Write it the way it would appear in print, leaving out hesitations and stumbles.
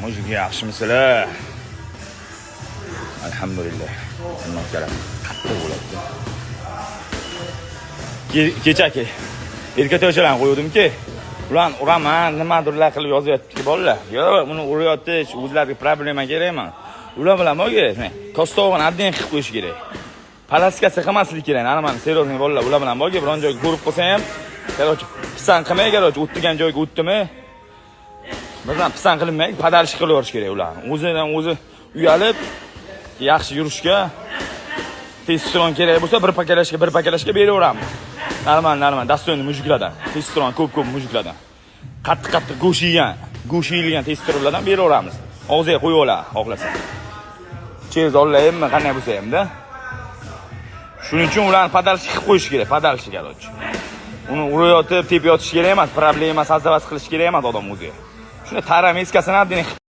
Mujik yaxshimisizlar? Alhamdulillah. Alloh karam. Qattiq bo'ladi. Kecha erkato'chalarni qo'ydim-ki, ularni uraman, nimadirlar qilib yozyapti bolalar. Yo'q, uni urayotib, o'zlariga problema kerak emas. Ular bilan mo'ga, kostovini adden qilib qo'yish kerak. Palaskasi qilmaslik kerak. Mana serozning bolalar ular bilan mo'ga biron joyga ko'rib qolsa ham, qarochi pisand qilmay, qarochi o'tgan joyga o'tdimi? Bizdan pisand qilinmay, padalish qilib yurish kerak ular. O'zidan o'zi uyalib, yaxshi yurishga testosteron kerak bo'lsa, bir pakalashga beraveramiz. Normal, dasto'yni mujiklardan, testosteron ko'p mujiklardan. Qattiq go'sht yegan testosteronlardan beraveramiz. Og'ziga qo'yib olar, xohlasa. Chez ollaymi, qanday bo'lsa ham-da. Shuning uchun ularni padalish qilib qo'yish kerak, padalish qarochi. Uni urayotib, tepib yotish kerak emas, problema savzavas qilish kerak emas odam o'ziga. Shuni taram eskasini adden